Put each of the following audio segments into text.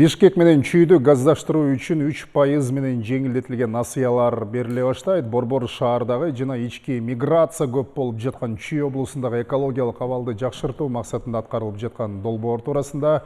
Бишкек менен Чүйдү газдаштыруу үчүн 3% менен жеңилдетилген насыялар бериле баштайт. Борбор шаардагы жана ички миграция көп болуп жаткан Чүй облусундагы экологиялык абалды жакшыртуу максатында аткарылып жаткан долбоор туурасында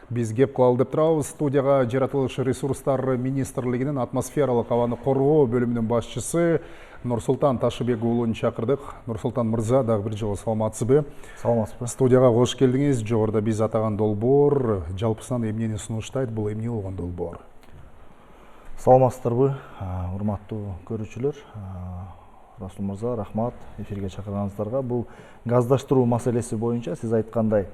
биз кеп кылалы деп турабыз. Студияга Жаратылыш ресурстары министрлигинин атмосфералык абаны коргоо бөлүмүнүн башчысы Нурсултан Ташыбек уулун чакырдык. Нурсултан мырза, дагы бир жолу саламатсызбы? Саламатсызбы. Студияга кош келдиңиз. Жогоруда биз атаган долбоор жалпысынан эмнени сунуштайт? Бул эмне болгон долбоор? Саламатсыздарбы, урматтуу көрүүчүлөр. Расул мырза, рахмат эфирге чакырганыңыздарга. Бул газдаштыруу маселеси боюнча сиз айткандай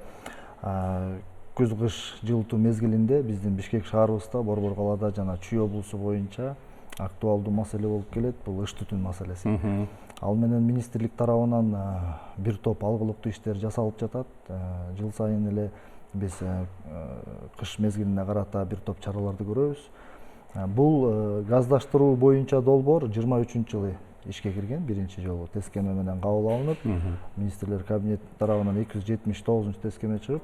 күз-кыш жылытуу мезгилинде биздин Бишкек шаарыбызда, Борбор калаада жана Чүй облусу боюнча актуалдуу маселе болуп келет. Бул ыш түтүн маселеси. Ал менен министрлик тарабынан бир топ алгылыктуу иштер жасалып жатат. Жыл сайын эле биз кыш мезгилине карата бир топ чараларды көрөбүз. Бул газдаштыруу боюнча долбоор 23-жылы ишке кирген, биринчи жолу тескеме менен кабыл алынып, министрлер кабинети тарабынан 279-тескеме чыгып,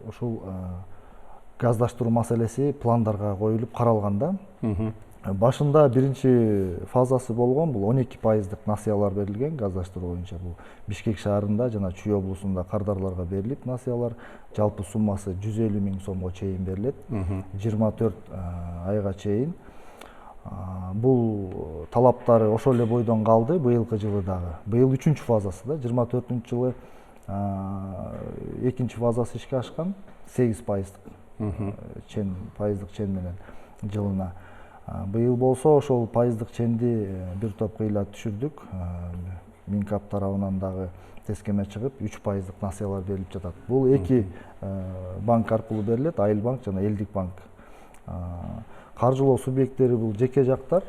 ушул газдаштыруу маселеси пландарга коюлуп каралганда, башында биринчи фазасы болгон, бул 12%дык насыялар берилген газдаштыруу боюнча. Бул Бишкек шаарында жана Чүй облусунда кардарларга берилип насыялар, жалпы суммасы 150 000 сомго чейин берилет, 24 айга чейин. Бул талаптары ошол эле бойдон калды быйылкы жылы дагы. Быйыл 3-чү фазасы да, 24-жылы экинчи фазасы ишке ашкан, 8%дык пайыздык чен менен жылына. Быйыл болсо ошол пайыздык ченди бир топ кыйла түшүрдүк. Минкап тарабынан дагы тескеме чыгып, 3%дык насыялар берилип жатат. Бул эки банк аркылуу берилет, Айыл банк жана Элдик банк. Каржылоо субъекттери бул жеке жактар,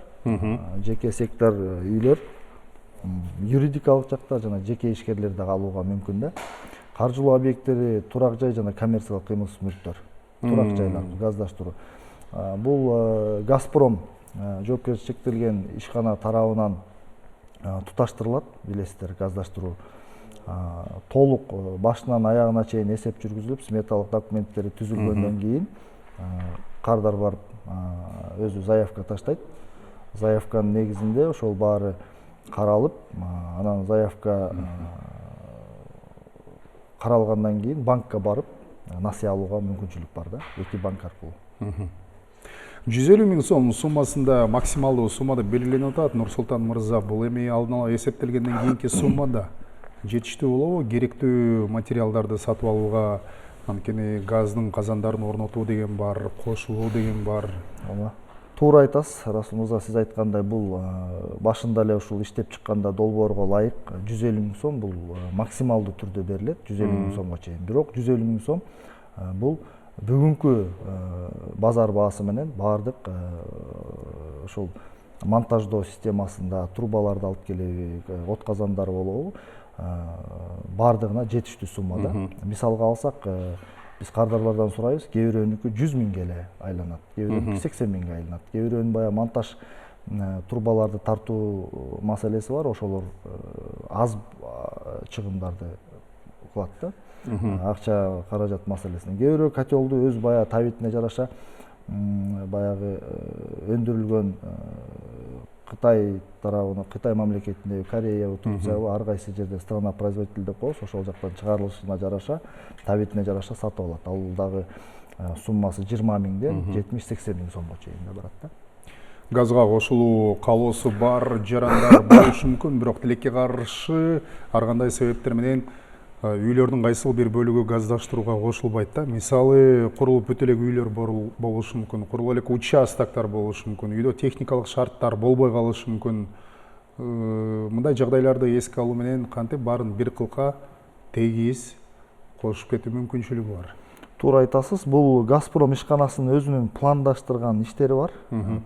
жеке сектор үйлөр, юридикалык жактар жана жеке ишкерлер дагы алууга мүмкүн да. Каржылоо объекттери турак жай жана коммерциялык кыймылсыз мүлктөр, турак жайлар газдаштыруу. Бул Газпром жоопкерчилиги чектелген ишкана тарабынан туташтырылат, билесиздер, газдаштыруу. Толук башынан аягына чейин эсеп жүргүзүлүп, сметалык документтери түзүлгөндөн кийин кардар барып өзү заявка таштайт. Заявканын негизинде ошол баары каралып, анан заявка каралгандан кийин банкка барып насыя алууга мүмкүнчүлүк бар да, эки банк аркылуу. 150 000 сом суммасында максималдуу суммада белгиленип атат. Нурсултан мырза, бул эми алдын ала эсептелгенден кийинки суммада жетиштүү болобу? Керектүү материалдарды сатып алууга, анткени газдын казандарын орнотуу деген бар, кошулуу деген бар. Туура айтасыз, Расул мырза, сиз айткандай, бул башында эле ушул иштеп чыкканда долбоорго ылайык 150 000 сом бул максималдуу түрдө берилет, 150 000 сомго чейин. Бирок 150 000 сом бул бүгүнкү базар баасы менен баардык ошол монтаждоо системасында трубаларды алып келип, от казандары болобу, баардыгына жетиштүү суммада. Мисалга алсак, биз кардарлардан сурайбыз, кээ бирөөнүкү 100 000 эле айланат, кээ бирөөнүкү 80 000 айланат, кээ бирөөнүн баягы монтаж трубаларды тартуу маселеси бар, ошолор аз чыгымдарды кылат да. Акча каражат маселесине. Кээ бирөө котелду өз баягы табитине жараша баягы өндүрүлгөн Кытай тарабына, Кытай мамлекетинде, Корея, Турция, ар кайсы жерде страна производитель деп коебуз, ошол жактан чыгарылышына жараша, табитине жараша сатып алат. Ал дагы суммасы 20 000ден 70-80 000 сомго чейин да барат да. Газга кошулуу каалоосу бар жарандар болушу мүмкүн, бирок тилекке каршы ар кандай себептер менен үйлөрдүн кайсыл бир бөлүгү газдаштырууга кошулбайт да. Мисалы, курулуп бүтө элек үйлөр болушу мүмкүн, курулуп элек участоктор болушу мүмкүн, үйдө техникалык шарттар болбой калышы мүмкүн. Мындай жагдайларды эске алуу менен кантип баарын бир кылка тегиз кошуп кетүү мүмкүнчүлүгү бар. Туура айтасыз. Бул Газпром ишканасынын өзүнүн пландаштырган иштери бар.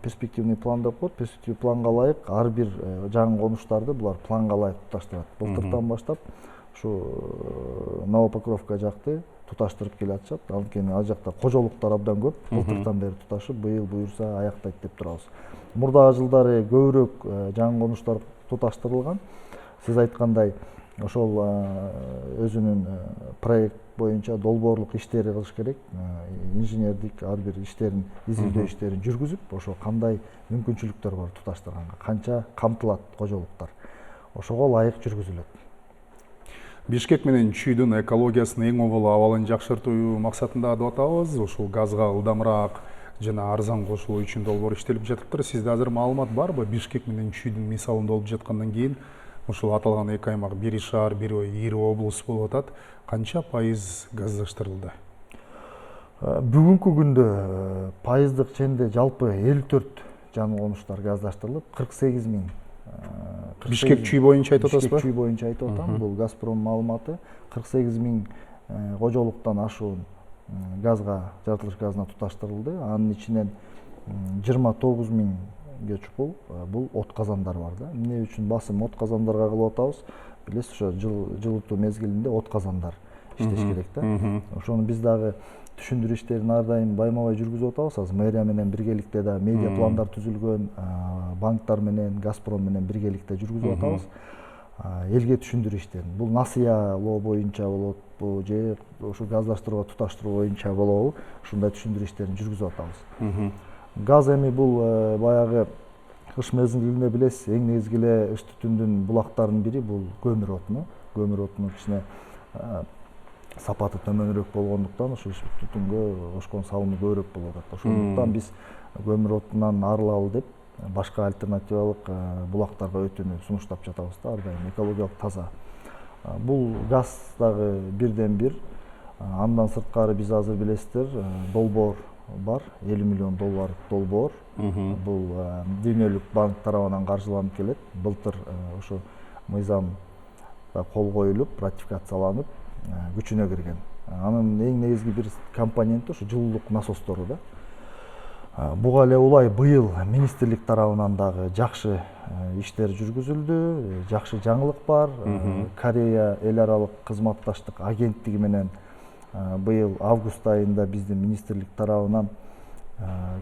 Перспективный план деп коет. Перспективный планга ылайык ар бир жаңы конуштарды булар планга ылайык туташтырат. Былтыртан баштап ушу Новопокровка жакты туташтырып келе атышат. Анткени ал жакта кожолуктар абдан көп. Былтыртан бери туташып, быйыл буюрса аяктайт деп турабыз. Мурдагы жылдары көбүрөөк жаңы конуштар туташтырылган. Сиз айткандай, ошол өзүнүн проект боюнча долбоорлук иштери кылыш керек, инженердик ар бир иштерин изилдөө иштерин жүргүзүп, ошо кандай мүмкүнчүлүктөр бар туташтырганга, канча камтылат кожолуктар, ошого ылайык жүргүзүлөт. Бишкек менен Чүйдүн экологиясынын эң обол абалын жакшыртуу максатында деп атабыз. Ушул газга ылдамыраак жана арзан кошулуу үчүн долбоор иштелип жатыптыр. Сизде азыр маалымат барбы? Бишкек менен Чүйдүн мисалында болуп жаткандан кийин ушул аталган эки аймак бири шаар, бири ири облус болуп атат. Канча пайыз газдаштырылды? Бүгүнкү күндө пайыздык ченде жалпы 54 жаңы конуштар газдаштырылып, 48 миң. Бишкек Чүй боюнча айтып атасызбы? Бишкек Чүй боюнча айтып атам. Бул Газпром маалыматы. 48 миң кожолуктан ашуун газга, жаратылыш газына туташтырылды. Анын ичинен 29 миңге чукул бул от казандар бар да. Эмне үчүн басым от казандарга кылып атабыз? Билесиз, ошо жылытуу мезгилинде от казандар иштеш керек да. Ошону биз дагы түшүндүрүү иштерин ар дайым байма-бай жүргүзүп атабыз. Азыр мэрия менен биргеликте да медиа пландар түзүлгөн, банктар менен, Газпром менен биргеликте жүргүзүп атабыз. Элге түшүндүрүү иштерин. Бул насыялоо боюнча болот, же ошо газдаштырууга туташтыруу боюнча болобу? Ушундай түшүндүрүү иштерин жүргүзүп атабыз. Газ эми бул баягы кыш мезгилинде билесиз, эң негизги эле ыш түтүндүн булактарынын бири бул көмүр отуну. Көмүр отунун кичине сапаты төмөнүрөөк болгондуктан ошо түтүнгө кошкон салымы көбүрөөк болуп атат. Ошондуктан биз көмүр отунан арылалы деп башка альтернативалык булактарга өтүүнү сунуштап жатабыз да, ар дайым экологиялык таза. Бул газ дагы бирден бир. Андан сырткары биз азыр билесиздер, долбоор бар, 50 миллион доллар долбоор. Бул Дүйнөлүк банк тарабынан каржыланып келет. Былтыр ошо мыйзам кол коюлуп, ратификацияланып, күчүнө кирген. Анын эң негизги бир компоненти ошо жылуулук насостору да. Буга эле улай быйыл министрлик тарабынан дагы жакшы иштер жүргүзүлдү, жакшы жаңылык бар. Корея эл аралык кызматташтык агенттиги менен быйыл август айында биздин министрлик тарабынан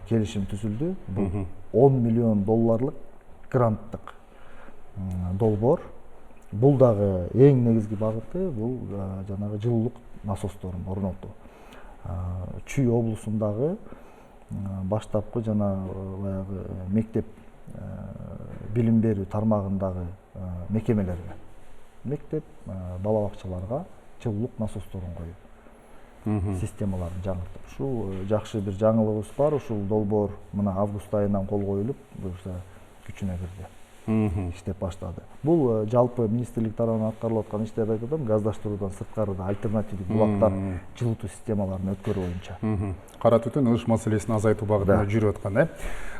келишим түзүлдү. Бул 10 миллион долларлык гранттык долбоор. Бул дагы эң негизги багыты бул жанагы жылуулук насосторун орнотуу. Чүй облусундагы баштапкы жана баягы мектеп билим берүү тармагындагы мекемелерге, мектеп, бала бакчаларга жылуулук насосторун коюп, системаларын жаңыртып. Ушул жакшы бир жаңылыгыбыз бар. Ушул долбоор мына август айынан кол коюлуп, буюрса күчүнө кирди. Иштеп баштады. Бул жалпы министрлик тарабынан аткарылып аткан иштерди айтып атам, газдаштыруудан сырткары да альтернативдик булактар жылытуу системаларын өткөрүү боюнча. Кара түтүн ыш маселесин азайтуу багытында жүрүп аткан.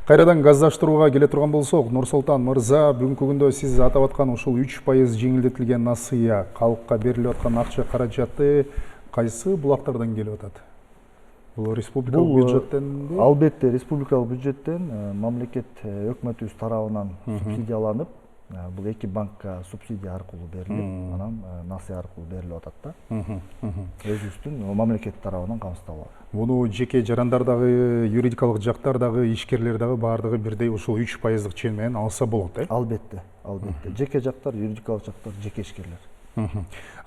Кайрадан газдаштырууга келе турган болсок, Нурсултан мырза, бүгүнкү күндө сиз атап аткан ушул 3% жеңилдетилген насыя, калкка берилип аткан акча каражаты кайсы булактардан келип атат? Бул республикалык бюджеттен? Албетте, республикалык бюджеттен, мамлекет өкмөтүбүз тарабынан субсидияланып, бул эки банкка субсидия аркылуу берилип, анан насыя аркылуу берилип атат да. Өзүбүздүн мамлекет тарабынан камсыздалат. Буну жеке жарандар дагы, юридикалык жактар дагы, ишкерлер дагы баардыгы бирдей ушул 3% чен менен алса болот, Албетте, албетте. Жеке жактар, юридикалык жактар, жеке ишкерлер.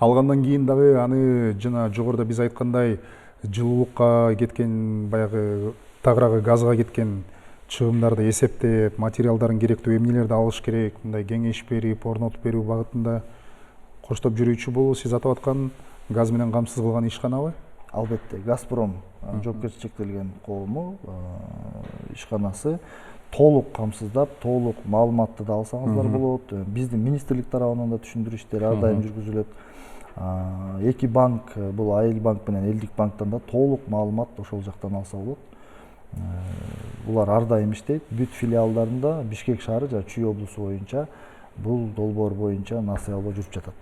Алгандан кийин дагы аны жана жогоруда биз айткандай жылуулукка кеткен, баягы тагыраагы газга кеткен чыгымдарды эсептеп, материалдарын керектүү эмнелерди алыш керек, мындай кеңеш берип, орнотуп берүү багытында коштоп жүрүүчү бул сиз атап аткан газ менен камсыз кылган ишканабы? Албетте, Газпром жоопкерчиликти чектелген коому ишканасы толук камсыздап, толук маалыматты да алсаңыздар болот. Биздин министрлик тарабынан да түшүндүрүү иштери ар дайым жүргүзүлөт. Эки банк, бул Айыл банк менен Элдик банктан да толук маалымат ошол жактан алса болот. Булар ар дайым иштейт. Бүт филиалдарында Бишкек шаары жана Чүй облусу боюнча бул долбоор боюнча насыялоо жүрүп жатат.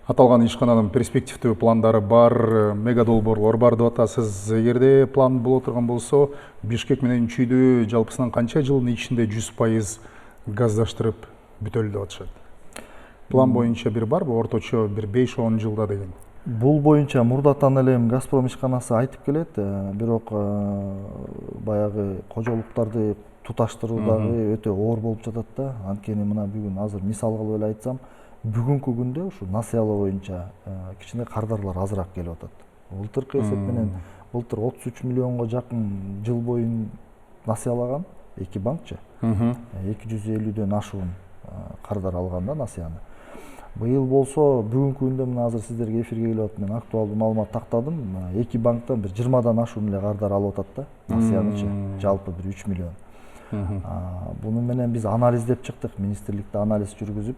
Аталган ишкананын перспективдүү пландары бар, мега долбоорлор бар деп атасыз. Эгерде план боло турган болсо, Бишкек менен Чүйдү жалпысынан канча жылдын ичинде 100% газдаштырып бүтөлү деп атышат? План боюнча бир барбы, орточо бир 5-10 жылда деген? Бул боюнча мурдатан эле Газпром ишканасы айтып келет, бирок баягы кожолуктарды туташтыруу дагы өтө оор болуп жатат да. Анткени мына бүгүн азыр мисал кылып эле айтсам, бүгүнкү күндө ушу насыялоо боюнча кичине кардарлар азыраак келип атат. Былтыркы эсеп менен былтыр 33 миллионго жакын жыл боюн насыялаган эки банкчы. 250дөн ашуун кардар алган да насыяны. Быйыл болсо бүгүнкү күндө мына азыр сиздерге эфирге келип атып мен актуалдуу маалымат тактадым. Эки банктан бир 20дан ашуун эле кардар алып атат да насыянычы. Жалпы бир 3 миллион. Буну менен биз анализдеп чыктык, министрликте анализ жүргүзүп,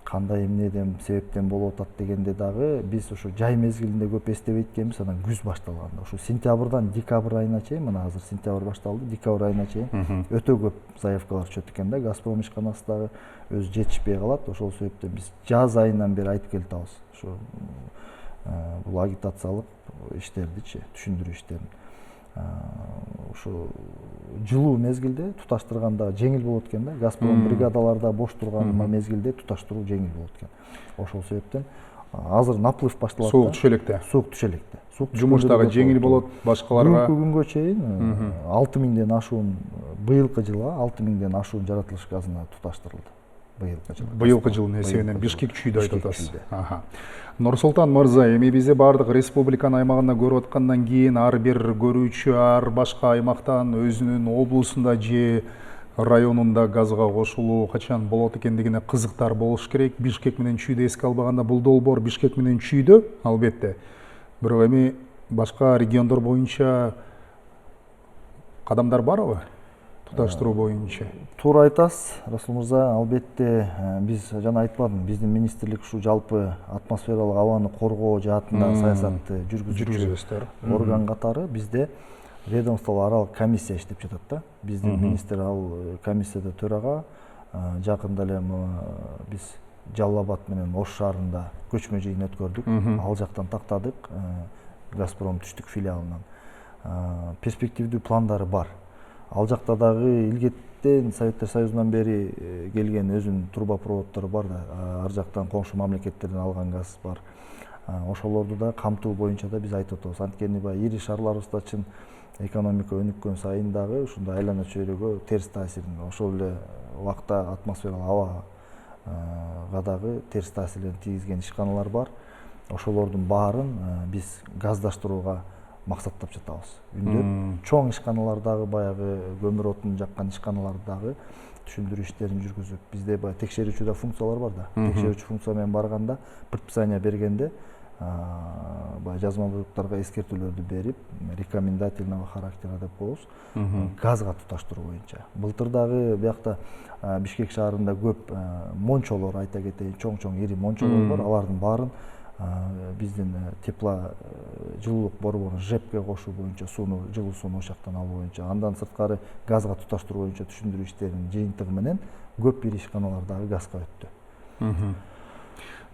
кандай эмнеден себептен болуп атат дегенде дагы биз ушу жай мезгилинде көп эстебейт экенбиз, анан күз башталганда ушу сентябрдан декабрь айына чейин, мына азыр сентябрь башталды, декабрь айына чейин өтө көп заявкалар түшөт экен да. Газпром ишканасы дагы өзү жетишпей калат. Ошол себептен биз жаз айынан бери айтып келатабыз. Ушу бул агитациялык иштердичи, түшүндүрүү иштерин. Ушу жылуу мезгилде туташтырганда жеңил болот экен да. Газпром бригадаларда бош турган мезгилде туташтыруу жеңил болот экен. Ошол себептен азыр наплыв башталат. Суук түшө электе. Суук түшө электе. Жумуш дагы жеңил болот, башкаларга. Бүгүнкү күнгө чейин 6000ден ашуун, быйылкы жылга 6000ден ашуун жаратылыш газына туташтырылды. Быйылкы жылдын эсебинен Бишкек чүйдү айтып атасыз. Нурсултан мырза, эми бизде бардык республиканын аймагында көрүп аткандан кийин ар бир көрүүчү ар башка аймактан өзүнүн облусунда же районунда газга кошулуу качан болот экендигине кызыктар болуш керек. Бишкек менен чүйдү эске албаганда бул долбоор Бишкек менен чүйдү албетте. Бирок эми башка региондор боюнча кадамдар барбы? Туташтыруу боюнча. Туура айтасыз, Расул мырза. Албетте биз жана айтпадым, биздин министрлик ушу жалпы атмосфералык абаны коргоо жаатында саясатты жүргүзүүчү орган катары бизде ведомстволук аралык комиссия иштеп жатат да. Биздин министр ал комиссияда төрага. Жакында эле биз Жалал Абад менен Ош шаарында көчмө жыйын өткөрдүк. Ал жактан тактадык Газпром түштүк филиалынан. Перспективдүү пландары бар. Ал жакта дагы илгеттен Советтер Союзунан бери келген өзүнүн трубопроводдору бар да, ар жактан коңшу мамлекеттерден алган газ бар. Ошолорду да камтуу боюнча да биз айтып атабыз. Анткени баягы ири шаарларыбызда чын экономика өнүккөн сайын дагы ушундай айлана чөйрөгө терс таасирин, ошол эле убакта атмосфералык абага дагы терс таасирлерин тийгизген ишканалар бар. Ошолордун баарын биз газдаштырууга максаттап жатабыз. Үндөп чоң ишканалардагы баягы көмүр отун жаккан ишканалардагы түшүндүрүү иштерин жүргүзүп, бизде баягы текшерүүчү да функциялар бар да. Текшерүүчү функция менен барганда, предписание бергенде баягы жазма буйруктарга эскертүүлөрдү берип, рекомендательного характера деп коебуз, газга туташтыруу боюнча. Былтыр дагы биякта Бишкек шаарында көп мончолор, айта кетейин, чоң-чоң ири мончолор бар. Алардын баарын биздин жылуулук борбору ЖЭПке кошуу боюнча, жылуу сууну ошактан алуу боюнча, андан сырткары газга туташтыруу боюнча түшүндүрүү иштеринин жыйынтыгы менен көп ири ишканалар дагы газга өттү.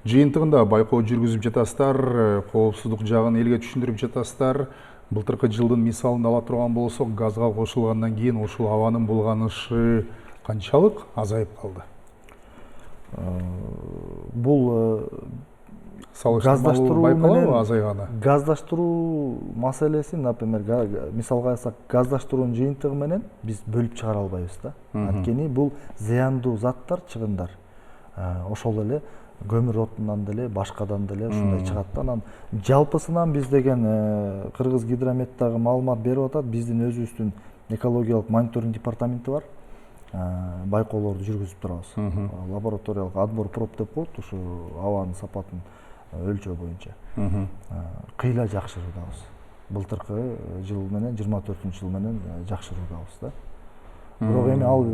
Жыйынтыгында байкоо жүргүзүп жатасыздар, коопсуздук жагын элге түшүндүрүп жатасыздар. Былтыркы жылдын мисалын ала турган болсок, газга кошулгандан кийин ушул абанын булганышы канчалык азайып калды? Бул газдаштыруу байкалабы азайганы? Газдаштыруу маселеси, например, мисалга алсак, газдаштыруунун жыйынтыгы менен биз бөлүп чыгара албайбыз да. Анткени бул зыяндуу заттар, чыгындар. Ошол эле көмүр отунан деле, башкадан деле ушундай чыгат да. Анан жалпысынан биз деген Кыргыз Гидромет дагы маалымат берип атат. Биздин өзүбүздүн экологиялык мониторинг департаменти бар. Байкоолорду жүргүзүп турабыз. Лабораториялык отбор проб деп коет, ушу абанын сапатын өлчөө боюнча. Кыйла жакшыруудабыз. Былтыркы жыл менен 24-жыл менен жакшыруудабыз да. Бирок эми ал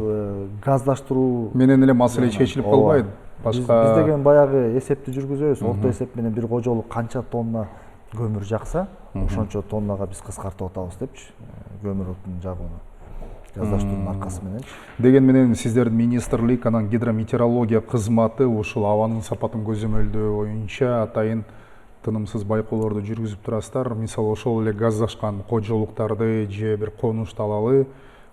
газдаштыруу менен эле маселе чечилип калбайт. Биз деген баягы эсепти жүргүзөбүз. Орто эсеп менен бир кожолук канча тонна көмүр жакса, ошончо тоннага биз кыскартып атабыз депчи, көмүр отун жагууну. Газдаштыруунун аркасы менен. Деген менен сиздердин министрлик, анан гидрометеорология кызматы ушул абанын сапатын көзөмөлдөө боюнча атайын тынымсыз байкоолорду жүргүзүп турасыздар. Мисалы ошол эле газдашкан кожолуктарды же бир конушту алалы,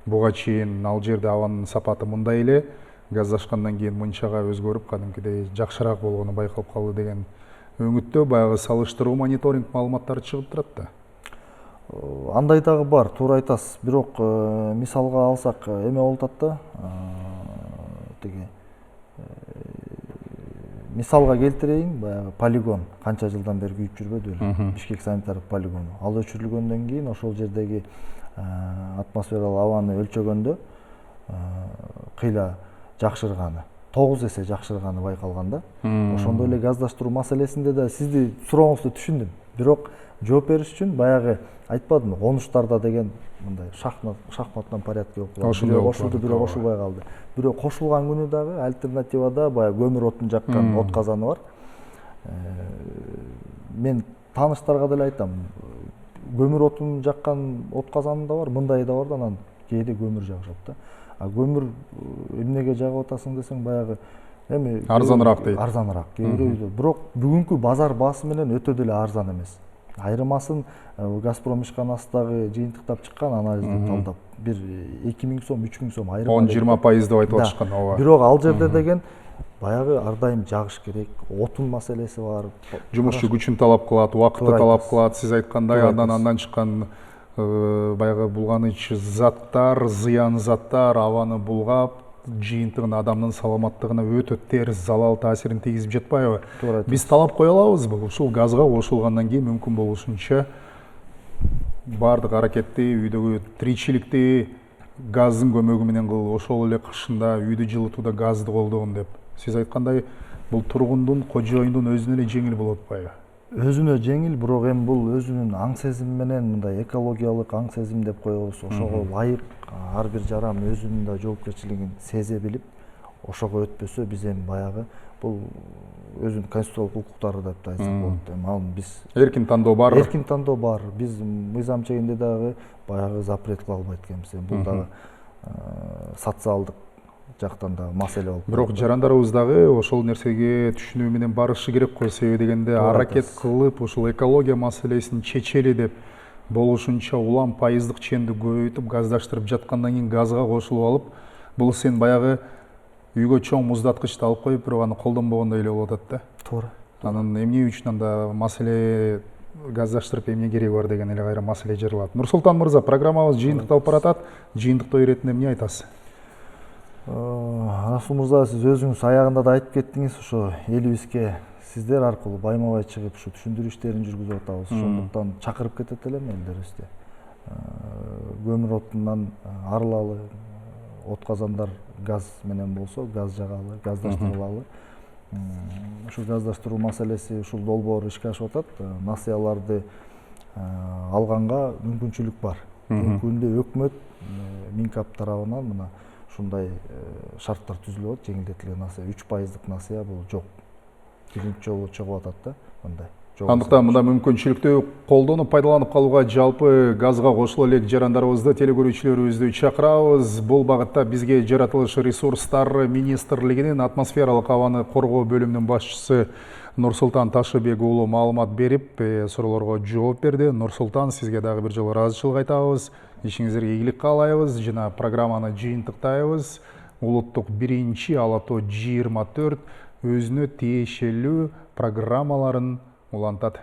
буга чейин ал жерде абанын сапаты мындай эле, газдашкандан кийин мынчага өзгөрүп, кадимкидей жакшыраак болгону байкалып калды деген өңүттө баягы салыштыруу мониторинг маалыматтары чыгып турат да. Андай дагы бар, туура айтасыз. Бирок мисалга алсак, эме болуп атат да. Тиги мисалга келтирейин, баягы полигон канча жылдан бери күйүп жүрбөдү беле, Бишкек санитардык полигону. Ал өчүрүлгөндөн кийин ошол жердеги атмосфералык абаны өлчөгөндө кыйла жакшырганы, 9 эсе жакшырганы байкалган да. Ошондой эле газдаштыруу маселесинде да сизди сурооңузду түшүндүм. Бирок жооп бериш үчүн баягы айтпадымбы, конуштарда деген мындай шахматдан порядке болуп калды. Бирөө кошулду, бирөө кошулбай калды. Бирөө кошулган күнү дагы альтернативада баягы көмүр отун жаккан от казаны бар. Мен тааныштарга деле айтам, көмүр отун жаккан от казаны да бар, мындай да бар да, анан кээде көмүр жагышат да. А көмүр эмнеге жагып атасың десең, баягы эми арзаныраак дейт. Арзаныраак. Кээ бирөө бирок бүгүнкү базар баасы менен өтө деле арзан эмес. Айырмасын Газпром ишканасындагы жыйынтыктап чыккан анализди талдап, бир 2000 сом, 3000 сом айырма. 10-20% деп айтып атышкан, ооба. Бирок ал жерде деген баягы ар дайым жагыш керек, отун маселеси бар. Жумушчу күчүн талап кылат, убакытты талап кылат. Сиз айткандай андан чыккан баягы булганыч заттар, зыян заттар абаны булгап, жыйынтыгын адамдын саламаттыгына өтө терс залал таасирин тийгизип жатпайбы? Биз талап кое алабызбы? Ушул газга кошулгандан кийин мүмкүн болушунча баардык аракетти, үйдөгү тиричиликти газдын көмөгү менен кыл, ошол эле кышында үйдү жылытууда газды колдогун деп. Сиз айткандай, бул тургундун, кожоюндун өзүнө эле жеңил болуп атпайбы? Өзүнө жеңил, бирок эми бул өзүнүн аң сезими менен, мындай экологиялык аң сезим деп коебуз, ошого ылайык ар бир жаран өзүнүн да жоопкерчилигин сезе билип, ошого өтпөсө биз эми баягы бул өзүнүн конституциялык укуктары деп айтсак болот. Эми ал биз эркин тандоо бар. Эркин тандоо бар. Биз мыйзам чегинде дагы баягы запрет кыла албайт экенбиз. Бул дагы социалдык жактан да маселе болуп. Бирок жарандарыбыз дагы ошол нерсеге түшүнүү менен барышы керек го. Себеби дегенде аракет кылып, ошол экология маселесин чечели деп болушунча улам пайыздык ченди көбөйтүп, газдаштырып жаткандан кийин газга кошулуп алып, бул сен баягы үйгө чоң муздаткычты алып коюп, бирок аны колдонбогондой эле болуп атат да. Туура. Анан эмне үчүн анда маселе газдаштырып эмне кереги бар деген эле кайра маселе жаралат. Нурсултан мырза, программабыз жыйынтыкталып баратат. Жыйынтыктоо иретинде эмне айтасыз? Расул мырза, сиз өзүңүз аягында да айтып кеттиңиз, ошо элибизге сиздер аркылуу байма-бай чыгып ушу түшүндүрүү иштерин жүргүзүп атабыз. Ошондуктан чакырып кетет элем элдерибизди. Көмүр отунан арылалы, от казандар газ менен болсо, газ жагалы, газдаштырылалы. Ушу газдаштыруу маселеси ушул долбоор ишке ашып атат. Насыяларды алганга мүмкүнчүлүк бар. Бүгүнкү күндө өкмөт Минкап тарабынан мына ушундай шарттар түзүлүп атат, жеңилдетилген насыя, 3%дык насыя бул жок. Биринчи жолу чыгып атат да, мындай. Андыктан мында мүмкүнчүлүктү колдонуп пайдаланып калууга, жалпы газга кошула элек жарандарыбызды, телекөрүүчүлөрүбүздү чакырабыз. Бул багытта бизге Жаратылыш ресурстары министрлигинин атмосфералык абаны коргоо бөлүмүнүн башчысы Нурсултан Ташыбек уулу маалымат берип, суроолорго жооп берди. Нурсултан, сизге дагы бир жолу ыраазычылык айтабыз. Ишиңиздерге ийгилик каалайбыз. Жана программаны жыйынтыктайбыз. Улуттук биринчи Ала Тоо 24 өзүнө тиешелүү программаларын улантат.